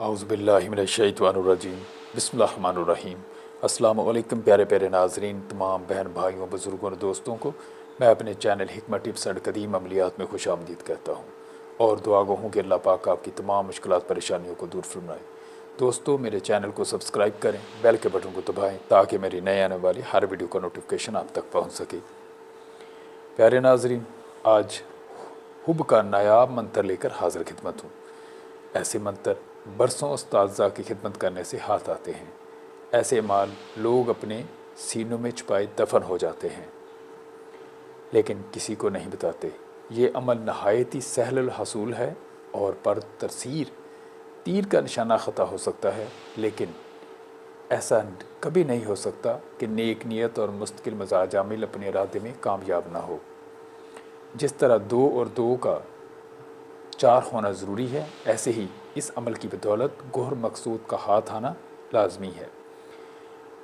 औज़ुबिल्लाहिमिनश्शैतानिर्रजीम बिस्मिल्लाहिर्रहमानिर्रहीम। अस्सलाम वालेकुम प्यारे प्यारे नाजरीन, तमाम बहन भाइयों बुज़ुर्गों और दोस्तों को मैं अपने चैनल हिकमत टिप्स एंड कदीम अमलियात में खुशामदीद कहता हूँ और दुआ गो हूँ कि अल्लाह पाक आपकी तमाम मुश्किलात परेशानियों को दूर फरमाए। दोस्तों, मेरे चैनल को सब्सक्राइब करें, बेल के बटन को दबाएँ ताकि मेरी नए आने वाली हर वीडियो का नोटिफिकेशन आप तक पहुँच सके। प्यारे नाजरीन, आज हुब का नायाब मंत्र लेकर हाजिर खिदमत हूँ। ऐसे मंत्र बरसों उस्ताज़ा की खिदमत करने से हाथ आते हैं। ऐसे माल लोग अपने सीनों में छुपाए दफन हो जाते हैं, लेकिन किसी को नहीं बताते। ये अमल नहायत ही सहल हसूल है और पर तरसीर तीर का निशाना ख़ता हो सकता है, लेकिन ऐसा कभी नहीं हो सकता कि नेक नियत और मुस्तकिल मजाज आमिल अपने इरादे में कामयाब ना हो। जिस तरह 2 और 2 का 4 होना ज़रूरी है, ऐसे ही इस अमल की बदौलत गोहर मकसूद का हाथ आना लाजमी है।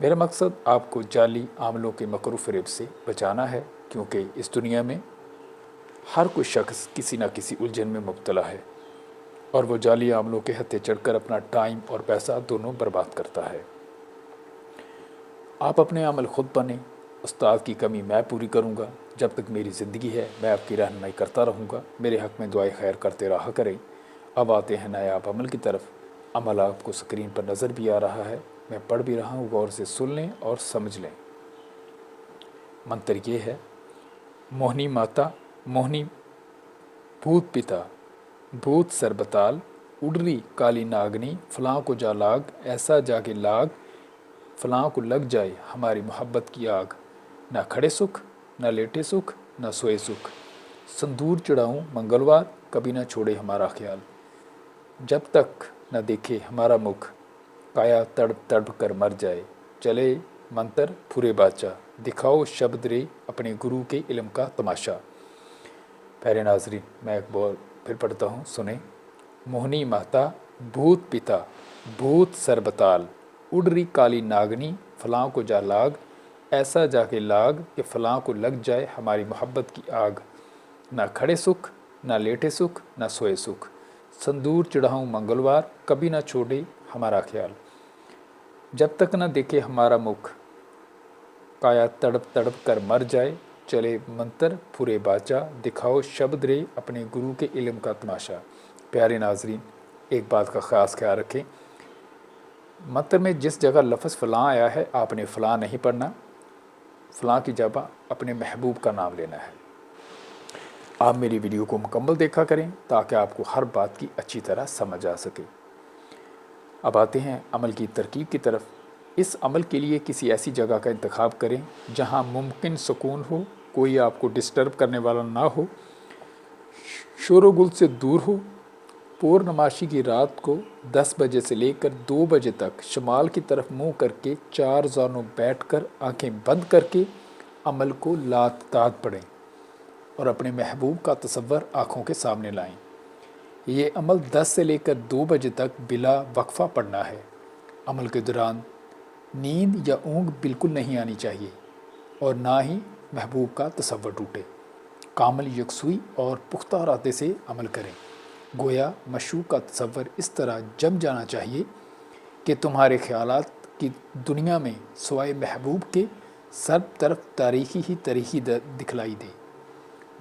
मेरा मकसद आपको जाली आमलों के मकरू फ़रेब से बचाना है, क्योंकि इस दुनिया में हर कोई शख्स किसी न किसी उलझन में मुब्तला है और वो जाली आमलों के हत्थे चढ़कर अपना टाइम और पैसा दोनों बर्बाद करता है। आप अपने अमल ख़ुद बने। उस्ताद की कमी मैं पूरी करूँगा। जब तक मेरी ज़िंदगी है मैं आपकी रहनुमाई करता रहूँगा। मेरे हक़ में दुआए खैर करते रहा करें। अब आते हैं नायाब अमल की तरफ। अमल आपको स्क्रीन पर नज़र भी आ रहा है, मैं पढ़ भी रहा हूँ, गौर से सुन लें और समझ लें। मंत्र ये है: मोहनी माता मोहनी भूत पिता भूत सरबताल उडरी काली नागनी फलां को जा लाग ऐसा जाके लाग फलां को लग जाए हमारी मोहब्बत की आग। ना खड़े सुख ना लेटे सुख ना सोए सुख, संदूर चढ़ाऊँ मंगलवार कभी ना छोड़े हमारा ख्याल। जब तक न देखे हमारा मुख काया तड़प तड़प कर मर जाए। चले मंतर फुरे बाचा दिखाओ शब्द रे अपने गुरु के इल्म का तमाशा। प्यारे नाजरीन, मैं एक बार फिर पढ़ता हूँ, सुने। मोहनी माता भूत पिता भूत सरबताल उडरी काली नागनी फलां को जा लाग ऐसा जाके लाग कि फलां को लग जाए हमारी मोहब्बत की आग। ना खड़े सुख ना लेटे सुख ना सोए सुख, संदूर चढ़ाऊँ मंगलवार कभी ना छोड़े हमारा ख्याल। जब तक न देखे हमारा मुख काया तड़प तड़प कर मर जाए। चले मंतर फुरे बाचा दिखाओ शब्द रे अपने गुरु के इल्म का तमाशा। प्यारे नाजरीन, एक बात का ख़ास ख्याल रखें, मंत्र में जिस जगह लफ्ज़ फ़लाँ आया है आपने फ़लाँ नहीं पढ़ना। फ़लाँ की जगह अपने महबूब का नाम लेना है। आप मेरी वीडियो को मुकम्मल देखा करें ताकि आपको हर बात की अच्छी तरह समझ आ सके। अब आते हैं अमल की तरकीब की तरफ। इस अमल के लिए किसी ऐसी जगह का इंतखाब करें जहां मुमकिन सुकून हो, कोई आपको डिस्टर्ब करने वाला ना हो, शोर-गुल से दूर हो। पूर्णमासी की रात को 10 बजे से लेकर 2 बजे तक शुमाल की तरफ मुँह करके 4 जानों बैठकर आंखें बंद करके अमल को लातादाद पढ़ें और अपने महबूब का तसव्वुर आँखों के सामने लाएं। ये अमल 10 से लेकर 2 बजे तक बिला वक्फ़ा पढ़ना है। अमल के दौरान नींद या ऊँघ बिल्कुल नहीं आनी चाहिए और ना ही महबूब का तसव्वुर टूटे। कामिल यकसुई और पुख्ता इरादे से अमल करें। गोया मशूक़ का तसव्वुर इस तरह जम जाना चाहिए कि तुम्हारे ख़यालात की दुनिया में सिवाय महबूब के सब तरफ तारीख़ी दिखलाई दे।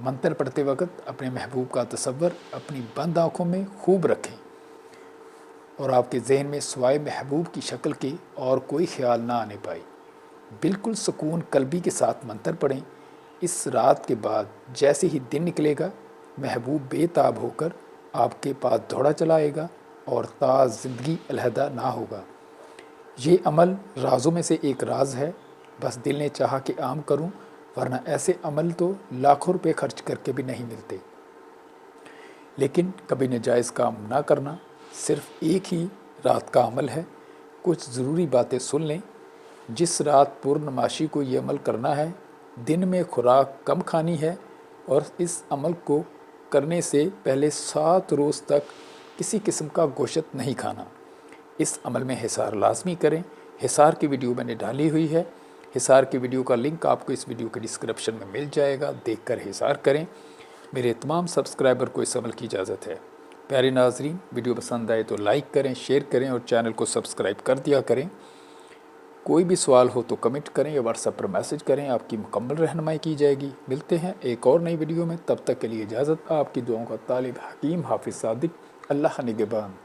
मंत्र पढ़ते वक्त अपने महबूब का तसव्वुर अपनी बंद आँखों में खूब रखें और आपके जहन में सिवाय महबूब की शक्ल के और कोई ख्याल ना आने पाए। बिल्कुल सुकून कल्बी के साथ मंत्र पढ़ें। इस रात के बाद जैसे ही दिन निकलेगा, महबूब बेताब होकर आपके पास दौड़ा चला आएगा और ताज़ ज़िंदगी अलहदा ना होगा। ये अमल राज़ों में से एक राज है। बस दिल ने चाहा कि आम करूं, वरना ऐसे अमल तो लाखों रुपए खर्च करके भी नहीं मिलते। लेकिन कभी नाजायज़ काम ना करना। सिर्फ़ एक ही रात का अमल है। कुछ ज़रूरी बातें सुन लें। जिस रात पूर्णमासी को ये अमल करना है, दिन में खुराक कम खानी है और इस अमल को करने से पहले 7 रोज़ तक किसी किस्म का गोश्त नहीं खाना। इस अमल में हिसार लाजमी करें। हिसार की वीडियो मैंने डाली हुई है। हिसार की वीडियो का लिंक आपको इस वीडियो के डिस्क्रिप्शन में मिल जाएगा, देखकर हिसार करें। मेरे तमाम सब्सक्राइबर को इस अमल की इजाज़त है। پیارے ناظرین، ویڈیو پسند آئے تو لائک کریں، شیئر کریں اور چینل کو سبسکرائب کر دیا کریں۔ کوئی بھی سوال ہو تو کمنٹ کریں یا واٹس ایپ پر میسج کریں، آپ کی مکمل رہنمائی کی جائے گی۔ ملتے ہیں ایک اور نئی ویڈیو میں، تب تک کے لیے اجازت۔ آپ کی دعاؤں کا طالب حکیم حافظ صادق۔ اللہ نگہبان۔